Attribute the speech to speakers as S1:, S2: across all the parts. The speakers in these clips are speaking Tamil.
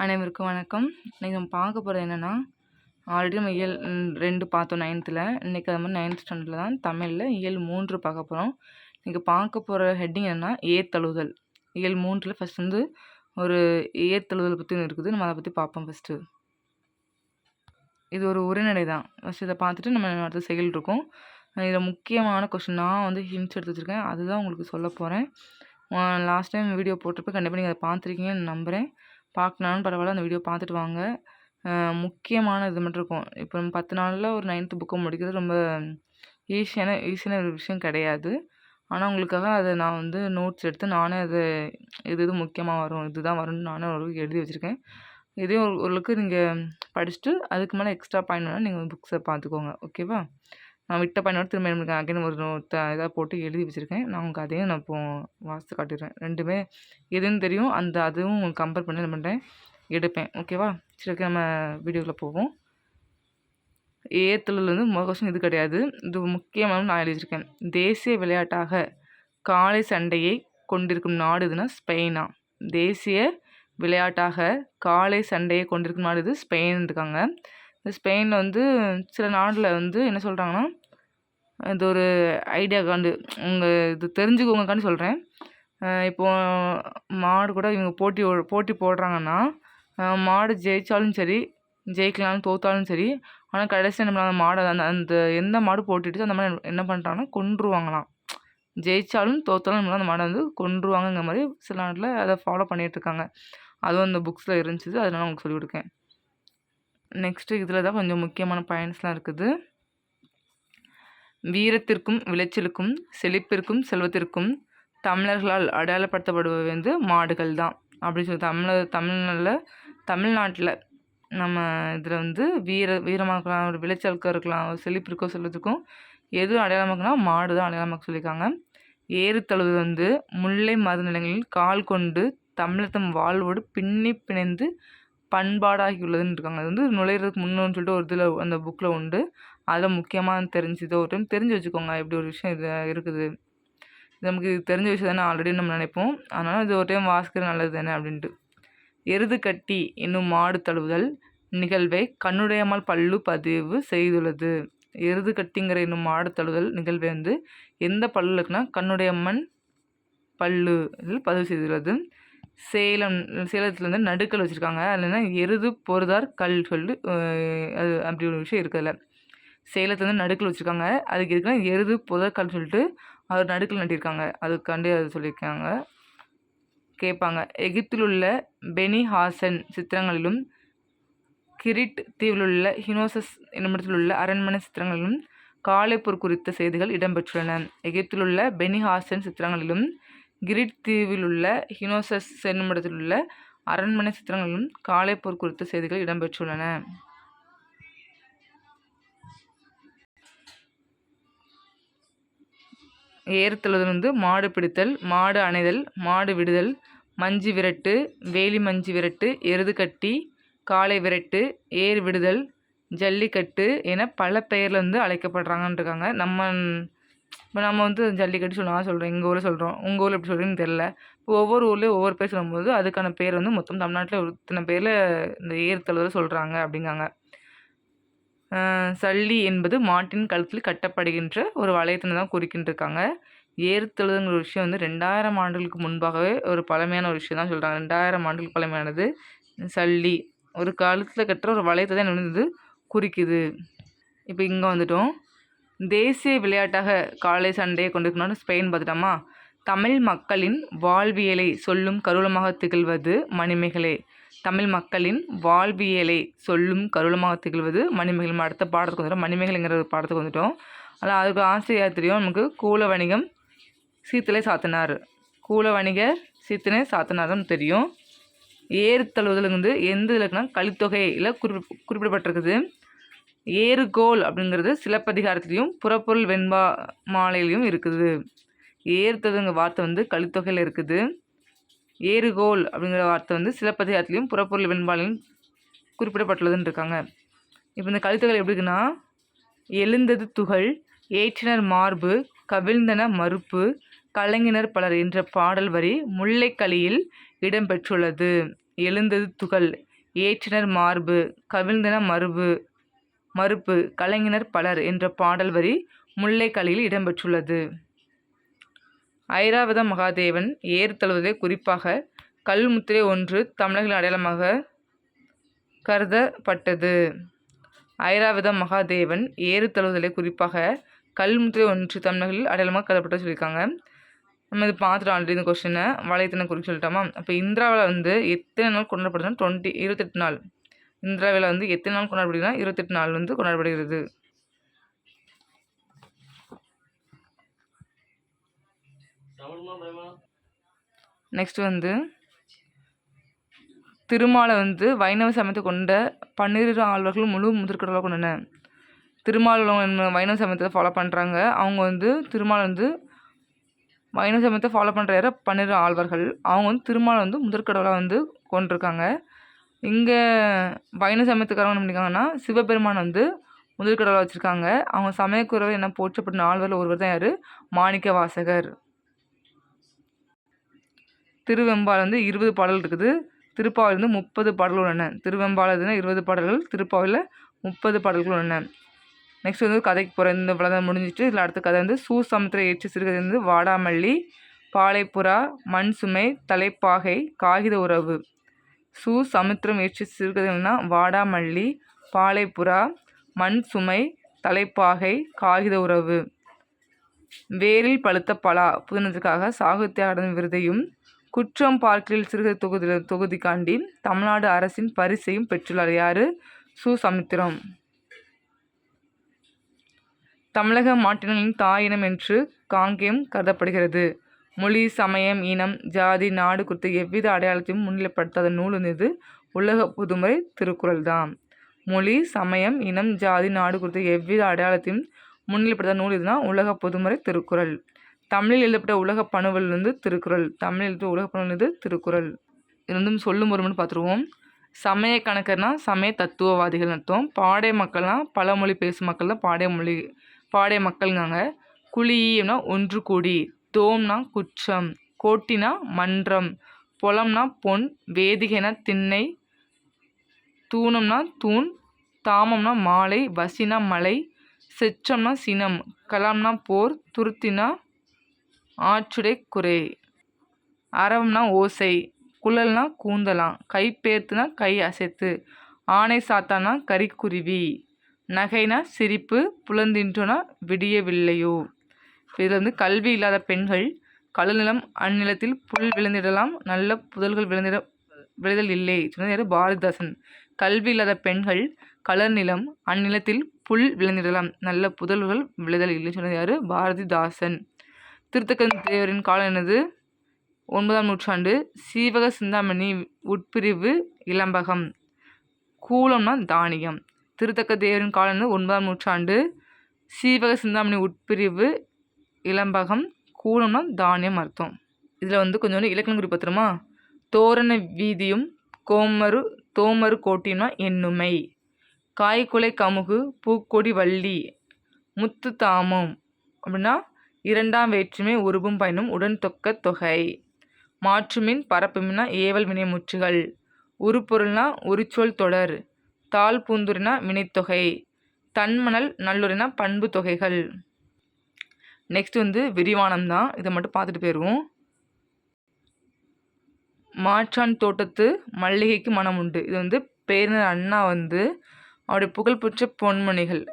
S1: அனைவருக்கும் வணக்கம். இன்னைக்கு நம்ம பார்க்க போகிறது என்னென்னா, ஆல்ரெடி நம்ம இயல் 2 பார்த்தோம் 9th. இன்றைக்கி அது மாதிரி 9th ஸ்டாண்டர்டில் தான் தமிழில் இயல் 3 பார்க்க போகிறோம். இன்றைக்கி பார்க்க போகிற ஹெட்டிங் என்னென்னா ஏத்தழுதல். இயல் 3 ஃபஸ்ட் வந்து ஒரு ஏத்தழுதல் பற்றி இருக்குது. நம்ம அதை பற்றி பார்ப்போம். ஃபஸ்ட்டு இது ஒரு உரைநடை தான். ஃபஸ்ட்டு இதை பார்த்துட்டு நம்ம அடுத்த செயல் இருக்கும். இதில் முக்கியமான கொஷின் நான் வந்து ஹிண்ட்ஸ் எடுத்து வச்சுருக்கேன். அதுதான் உங்களுக்கு சொல்ல போகிறேன். லாஸ்ட் டைம் வீடியோ போட்டிருப்பேன். கண்டிப்பாக நீங்கள் அதை பார்த்துருக்கீங்கன்னு நம்புகிறேன். பார்க்கனாலும் பரவாயில்ல, அந்த வீடியோ பார்த்துட்டு வாங்க. முக்கியமான இது மட்டும் இருக்கும். இப்போ நம்ம 10 நாளில் ஒரு 9th புக்கை முடிக்கிறது ரொம்ப ஈஸியான ஒரு விஷயம் கிடையாது. ஆனால் உங்களுக்காக அதை நான் வந்து நோட்ஸ் எடுத்து நானே அது இது முக்கியமாக வரும், இதுதான் வரும்னு நானே ஒரு எழுதி வச்சுருக்கேன். இதையும் உங்களுக்கு நீங்கள் படிச்சுட்டு அதுக்கு மேலே எக்ஸ்ட்ரா பாயிண்ட் வேணால் நீங்கள் புக்ஸை பார்த்துக்கோங்க. ஓகேவா? நான் விட்ட பாயிண்ட் திரும்ப எனக்கு அகைன் ஒரு இதாக போட்டு எழுதி வச்சுருக்கேன். நான் உங்களுக்கு அதையும் நான் இப்போ வாசித்து காட்டிடுறேன். ரெண்டுமே எதுன்னு தெரியும், அதுவும் உங்களுக்கு கம்பேர் பண்ணி என்ன பண்ணுறேன் எடுப்பேன். ஓகேவா? சரி, ஓகே, நம்ம வீடியோக்குள்ளே போவோம். ஏத்தழுதல் வந்து முதல் கொஸ்டின் இது கிடையாது. இது முக்கியமான நான் எழுதி வச்சுருக்கேன். தேசிய விளையாட்டாக காளை சண்டையை கொண்டிருக்கும் நாடு இதுனா ஸ்பெயினா? தேசிய விளையாட்டாக காளை சண்டையை கொண்டிருக்கும் நாடு இது ஸ்பெயின் இருக்காங்க. இந்த ஸ்பெயினில் வந்து சில நாட்டில் வந்து என்ன சொல்கிறாங்கன்னா, இது ஒரு ஐடியாக்காண்டு இது தெரிஞ்சுக்கோங்கக்காண்டி சொல்கிறேன். இப்போது மாடு கூட இவங்க போட்டி போடுறாங்கன்னா, மாடு ஜெயித்தாலும் சரி, ஜெயிக்கலாலும் தோற்றாலும் சரி, ஆனால் கடைசி என்ன பண்ணாங்க, மாடை அந்த எந்த மாடு போட்டிட்டு அந்த மாதிரி என்ன பண்ணுறாங்கன்னா கொன்றுவாங்களாம். ஜெயித்தாலும் தோற்றாலும் அந்த மாடை வந்து கொன்றுவாங்கங்கிற மாதிரி சில நாட்டில் அதை ஃபாலோ பண்ணிகிட்ருக்காங்க. அதுவும் அந்த புக்ஸில் இருந்துச்சு. அதனால உங்களுக்கு சொல்லிக் கொடுக்கேன். நெக்ஸ்ட்டு இதில் தான் கொஞ்சம் முக்கியமான பாயிண்ட்ஸ்லாம் இருக்குது. வீரத்திற்கும் விளைச்சலுக்கும் செழிப்பிற்கும் செல்வத்திற்கும் தமிழர்களால் அடையாளப்படுத்தப்படுபவை வந்து மாடுகள் தான் அப்படின்னு சொல்லி தமிழ்நாட்டில் நம்ம இதில் வந்து வீரமாக இருக்கலாம், ஒரு விளைச்சலுக்கும் இருக்கலாம், செழிப்பிற்கோ செல்வத்திற்கும் எது அடையாளமாக்குனா மாடு தான் அடையாளமாக்க சொல்லியிருக்காங்க. ஏறுதழுவது வந்து முல்லை மருநிலங்களில் கால் கொண்டு தமிழர் தம் வாழ்வோடு பின்னி பிணைந்து பண்பாடாகியுள்ளதுன்னு இருக்காங்க. அது வந்து நுழையிறதுக்கு முன்னோன்னு சொல்லிட்டு ஒரு இதில் அந்த புக்கில் உண்டு. அதில் முக்கியமாக தெரிஞ்சுது. ஒரு டைம் தெரிஞ்சு வச்சுக்கோங்க, இப்படி ஒரு விஷயம் இது இருக்குது. இது நமக்கு தெரிஞ்ச விஷயம் தானே ஆல்ரெடி நம்ம நினைப்போம். அதனால் இது ஒரு டைம் வாசிக்கிறது நல்லது தானே அப்படின்ட்டு. எருது கட்டி என்னும் மாடு தழுவுதல் நிகழ்வை கண்ணுடையம்மாள் பல்லு பதிவு செய்துள்ளது. எருது கட்டிங்கிற என்னும் மாடு தழுவுதல் நிகழ்வை வந்து எந்த பல்லு இருக்குன்னா கண்ணுடையம்மன் பல்லு பதிவு செய்துள்ளது. சேலத்தில் வந்து நடுக்கல் வச்சுருக்காங்க. அதில் என்ன எருது பொறுதார் கல் சொல்லி அது அப்படி ஒரு விஷயம் இருக்குதுல்ல. சேலத்தில் வந்து நடுக்கல் வச்சுருக்காங்க. அதுக்கு இருக்குன்னா எருது பொறுதார் கல் சொல்லிட்டு அவர் நடுக்கல் நட்டியிருக்காங்க. அதுக்காண்டி அது சொல்லியிருக்காங்க. கேட்பாங்க. எகிப்தில் உள்ள பெனி ஹாசன் சித்திரங்களிலும் கிரிட் தீவில் உள்ள ஹினோசஸ் என்னிடத்தில் உள்ள அரண்மனை சித்திரங்களிலும் காளைப்போர் குறித்த செய்திகள் இடம்பெற்றுள்ளன. எகிப்தில் உள்ள பெனி ஹாசன் சித்திரங்களிலும் கிரிட் தீவில் உள்ள ஹினோசஸ் என்னுமிடத்தில் உள்ள அரண்மனை சித்திரங்களிலும் காளைப்போர் குறித்த செய்திகள் இடம்பெற்றுள்ளன. ஏறுதழுதல் வந்து மாடு பிடித்தல், மாடு அணைதல், மாடு விடுதல், மஞ்சு விரட்டு, வேலி மஞ்சு விரட்டு, எருது கட்டி, காளை விரட்டு, ஏர் விடுதல், ஜல்லிக்கட்டு என பல பெயரில் வந்து அழைக்கப்படுறாங்கன்னு இருக்காங்க. நம்ம வந்து ஜல்லிக்கட்டு சொல்கிறோம், எங்கள் ஊரில் சொல்கிறோம், உங்கள் ஊரில் எப்படி சொல்கிறீங்கன்னு தெரில. இப்போ ஒவ்வொரு ஊர்லேயும் ஒவ்வொரு பேர் சொல்லும்போது அதுக்கான பேர் வந்து மொத்தம் தமிழ்நாட்டில் இத்தனை பேரில் இந்த ஏறுதழுதல் சொல்கிறாங்க அப்படிங்காங்க. சல்லி என்பது மாட்டின் கழுத்தில் கட்டப்படுகின்ற ஒரு வளையத்தினை தான் குறிக்கின்றிருக்காங்க. ஏறுதழுதல்ங்கிற ஒரு விஷயம் வந்து 2000 ஆண்டுகளுக்கு முன்பாகவே ஒரு பழமையான ஒரு விஷயம் தான் சொல்கிறாங்க. 2000 ஆண்டுகளுக்கு பழமையானது சல்லி. ஒரு கழுத்தில் கட்டுற ஒரு வளையத்தை தான் வந்து குறிக்குது. இப்போ இங்கே வந்துட்டோம். தேசிய விளையாட்டாக காளை சண்டையை கொண்டிருக்கணும்னு ஸ்பெயின் பார்த்துட்டோமா. தமிழ் மக்களின் வாழ்வியலை சொல்லும் கருவூலமாக திகழ்வது மணிமேகலை. தமிழ் மக்களின் வாழ்வியலை சொல்லும் கருவூலமாக திகழ்வது மணிமேகலை. அடுத்த பாடத்துக்கு வந்துட்டோம். மணிமேகலைங்கிற ஒரு பாடத்துக்கு வந்துட்டோம். அதில் அதுக்கு ஆசிரியர் தெரியும் நமக்கு. கூல வணிகம் சீத்தலை சாத்தனார். கூல வணிகர் சீத்தனை சாத்தனார்னு தெரியும். ஏறுதழுவுதல் வந்து எந்த இலக்குனா கலித்தொகையில் குறிப்பிடப்பட்டிருக்குது. ஏறுகோல் அப்படிங்கிறது சிலப்பதிகாரத்துலேயும் புறப்பொருள் வெண்பா மாலையிலையும் இருக்குது. ஏறுதழுங்கிற வார்த்தை வந்து கலித்தொகையில் இருக்குது. ஏறுகோல் அப்படிங்கிற வார்த்தை வந்து சிலப்பதிகாரத்துலேயும் புறப்பொருள் வெண்பாலையும் குறிப்பிடப்பட்டுள்ளதுன்னு இருக்காங்க. இப்போ இந்த கலித்தொகை எப்படி இருக்குன்னா, எழுந்தது துகள், ஏற்றினர் மார்பு, கவிழ்ந்தன மறுப்பு, கலைஞனர் பலர் என்ற பாடல் வரி முல்லைக்கலியில் இடம்பெற்றுள்ளது. எழுந்தது துகள், ஏற்றினர் மார்பு, கவிழ்ந்தன மறுப்பு, கலைஞர் பலர் என்ற பாடல் வரி முல்லைக்கலியில் இடம்பெற்றுள்ளது. ஐராவத மகாதேவன் ஏறு தழுவுவதை குறிப்பாக கல்முத்திரை ஒன்று தமிழர்களின் அடையாளமாக கருதப்பட்டது. ஐராவத மகாதேவன் ஏறு தழுவுதலை குறிப்பாக கல்முத்திரை ஒன்று தமிழர்களில் அடையாளமாக கருதப்பட்டது சொல்லியிருக்காங்க. நம்ம இது பார்த்துட்டு ஆல்ரெடி இந்த கொஸ்டினை வளையத்தினை குறித்து சொல்லிட்டோமா. அப்போ இந்திராவில் வந்து எத்தனை நாள் கொண்டாடப்படுதுன்னா 28 நாள். இந்திராவில் வந்து எத்தனை நாள் கொண்டாடப்படுதுன்னா 28 நாள் வந்து கொண்டாடப்படுகிறது. நெக்ஸ்ட் வந்து திருமாலை வந்து வைணவ சமயத்தை கொண்ட 12 ஆழ்வார்கள் முழு முதற்கடவுளாக கொண்டன. திருமால் வைணவ சமயத்தை ஃபாலோ பண்ணுறாங்க. அவங்க வந்து திருமால் வந்து வைணவ சமயத்தை ஃபாலோ பண்ணுற 12 ஆழ்வார்கள். அவங்க வந்து திருமால் வந்து முதற்கடவுளாக வந்து கொண்டிருக்காங்க. இங்கே வைணவ சமயத்துக்காரங்க என்ன பண்ணியிருக்காங்கன்னா சிவபெருமான் வந்து முதற்கடவுளாக வச்சுருக்காங்க. அவங்க சமயக்குறவை என்ன போற்றப்பட்ட ஆழ்வாரில் ஒருவர் தான் யார்? மாணிக்க வாசகர். திருவெம்பால் வந்து 20 பாடல் இருக்குது. திருப்பாவையில் வந்து 30 பாடல்கள் உள்ளன. திருவெம்பாலதுன்னா 20 பாடல்கள், திருப்பாவையில் 30 பாடல்கள் உள்ளன. நெக்ஸ்ட் வந்து கதைக்கு போகிற இந்த விளக்கம் முடிஞ்சிட்டு இதில் அடுத்த கதை வந்து சூசமுத்திரை ஏற்றி சிறுகதை வந்து வாடாமல்லி, பாலைப்புறா, மண் சுமை, தலைப்பாகை, காகித உறவு. சமுத்திரம் ஏற்றி சிறுகதைகள்னா வாடாமல்லி, பாலைப்புறா, மண் சுமை, தலைப்பாகை, காகித உறவு. வேரில் பழுத்த பலா புதினத்திற்காக சாகித்ய அகாடமி விருதையும் குற்றம் பார்க்கலில் சிறுகதை தொகுதிக்காண்டி தமிழ்நாடு அரசின் பரிசையும் பெற்றுள்ளார். யார்? சமுத்திரம். தமிழக மாட்டினங்களின் தாயினம் என்று காங்கேயம் கருதப்படுகிறது. மொழி, சமயம், இனம், ஜாதி, நாடு குறித்த எவ்வித அடையாளத்தையும் முன்னிலைப்படுத்தாத நூல் இது உலக பொதுமறை திருக்குறள் தான். மொழி, சமயம், இனம், ஜாதி, நாடு குறித்த எவ்வித அடையாளத்தையும் முன்னிலைப்படுத்தாத நூல் இதுனா உலக பொதுமறை திருக்குறள். தமிழில் எழுதப்பட்ட உலக பணுவல் வந்து திருக்குறள். தமிழில் எழுதப்பட்ட உலக பணுவல் இது திருக்குறள். இது வந்து சொல்லும் ஒருமனு பார்த்துருவோம். சமய கணக்கர்னா சமய தத்துவவாதிகள் அர்த்தம். பாடை மக்கள்னா பல மொழி பேசும் மக்கள் தான் பாடை மக்கள்ங்காங்க. குழினா ஒன்று கூடி, தோம்னா குற்றம், கோட்டினா மன்றம், பொலம்னா பொன், வேதிகைனா திண்ணை, தூணம்னா தூண், தாமம்னா மாலை, வசினா மலை, செற்றம்னா சினம், கலாம்னா போர், துருத்தினா ஆற்றுடை குறை, அரவம்னா ஓசை, குழல்னா கூந்தலாம், கைப்பேர்த்துனா கை அசைத்து, ஆனை சாத்தானா கரிக்குருவி, நகைனா சிரிப்பு, புலந்தின்றோனா விடியவில்லையோ. இதில் வந்து கல்வி இல்லாத பெண்கள் கழுநிலம் அந்நிலத்தில் புல் விளைந்திடலாம், நல்ல புதல்கள் விளைதல் இல்லை சொன்னது யார்? பாரதிதாசன். கல்வி இல்லாத பெண்கள் கலர்நிலம் அந்நிலத்தில் புல் விளைந்திடலாம், நல்ல புதல்கள் விளைதல் இல்லை சொன்னது யார்? பாரதிதாசன். திருத்தக்க தேவரின் காலம் என்னது? 9ஆம் நூற்றாண்டு. சீவக சிந்தாமணி உட்பிரிவு இளம்பகம். கூலம்னா தானியம். திருத்தக்க தேவரின் காலம் 9ஆம் நூற்றாண்டு. சீவக சிந்தாமணி உட்பிரிவு இளம்பகம். கூலம்னா தானியம் அர்த்தம். இதில் வந்து கொஞ்சம் இலக்கணம் குறிப்பு பத்திரமா. தோரண வீதியும் தோமரு கோட்டியும்னா எண்ணுமை, காய்குலை கமுகு, பூக்கொடி வள்ளி, முத்து தாமம் அப்படின்னா 2ஆம் வேற்றுமை உருபும் பயனும் உடன் தொக்க தொகை, மாற்றுமின் பரப்புமின்னா ஏவல் வினைமுற்றுகள், உருப்பொருள்னா உரிச்சொல் தொடர், தாழ் பூந்துரினா வினைத்தொகை, தன்மணல் நல்லுரினா பண்பு தொகைகள். நெக்ஸ்ட் வந்து விரிவானம் தான். இதை மட்டும் பார்த்துட்டு போயிடுவோம். மாற்றான் தோட்டத்து மல்லிகைக்கு மனம் உண்டு. இது வந்து பேரறிஞர் அண்ணா வந்து அவருடைய புகழ்பெற்ற பொன்மொழிகள்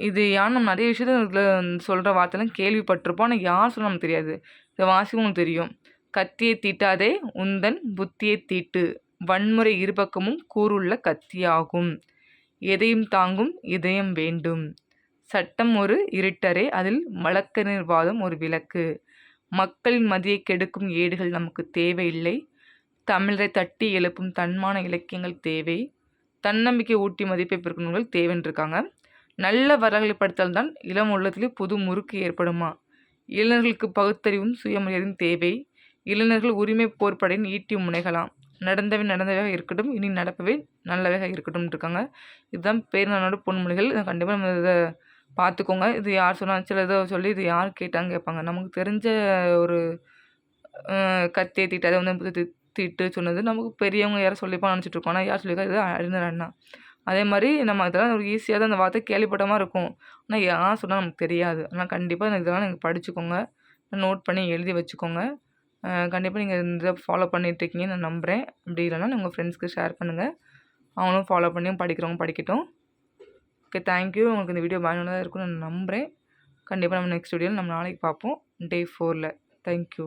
S1: இது யார் நம்ம நிறைய விஷயத்த இதில் சொல்கிற வார்த்தைலாம் கேள்விப்பட்டிருப்போம். ஆனால் யார் சொல்ல நமக்கு தெரியாது. இதை வாசிக்கவும் தெரியும். கத்தியை தீட்டாதே உந்தன் புத்தியை தீட்டு, வன்முறை இருபக்கமும் கூறுள்ள கத்தியாகும், எதையும் தாங்கும் இதயம் வேண்டும், சட்டம் ஒரு இருட்டரே அதில் வழக்கறிஞர் வாதம் ஒரு விளக்கு, மக்களின் மதியை கெடுக்கும் ஏடுகள் நமக்கு தேவையில்லை, தமிழரை தட்டி எழுப்பும் தன்மான இலக்கியங்கள் தேவை, தன்னம்பிக்கை ஊட்டி மதிப்பை பெருக்கும் நூல்கள் தேவைன்றிருக்காங்க. நல்ல வரலாறுகளை படித்தால்தான் இளம் உள்ளத்திலே புது முறுக்கு ஏற்படுமா, இளைஞர்களுக்கு பகுத்தறிவும் சுயமரியாதையும் தேவை, இளைஞர்கள் உரிமை போர்ப்படையின் ஈட்டி முனைகளாம், நடந்தவையாக இருக்கட்டும், இனி நடப்பவை நல்லவையாக இருக்கட்டும் இருக்காங்க. இதுதான் பேரறிஞரோட பொன்மொழிகள். இதை கண்டிப்பாக நம்ம இதை பார்த்துக்கோங்க. இது யார் சொன்னால் சில இதை சொல்லி இது யார் கேட்டாங்க கேட்பாங்க. நமக்கு தெரிஞ்ச ஒரு கத்தியை தீட்டு அதை வந்து தீட்டு சொன்னது நமக்கு பெரியவங்க யாரும் சொல்லிப்போம் நினச்சிட்ருக்கோம். ஆனால் யார் சொல்லியிருக்கா? இது அறிஞர் அண்ணா. அதே மாதிரி நம்ம அதெல்லாம் ஒரு ஈஸியாக தான் அந்த வார்த்தை கேள்விப்பட்ட மாரி இருக்கும். ஆனால் யார் சொன்னா நமக்கு தெரியாது. ஆனால் கண்டிப்பாக இதெல்லாம் நீங்க படிச்சுக்கோங்க. நோட் பண்ணி எழுதி வச்சுக்கோங்க. கண்டிப்பா நீங்க இந்த இத ஃபாலோ பண்ணிட்டுருக்கீங்கன்னு நான் நம்புறேன். அப்படி இல்லைனா உங்க ஃப்ரெண்ட்ஸ்க்கு ஷேர் பண்ணுங்க. அவங்களும் ஃபாலோ பண்ணியும் படிக்கிறவங்க படிக்கட்டும். Okay, thank you. உங்களுக்கு இந்த வீடியோ பயனுள்ளதா இருக்கும்னு நான் நம்புறேன். கண்டிப்பா நம்ம நெக்ஸ்ட் வீடியோல நம்ம நாளைக்கு பார்ப்போம். டே 4ல. Thank you.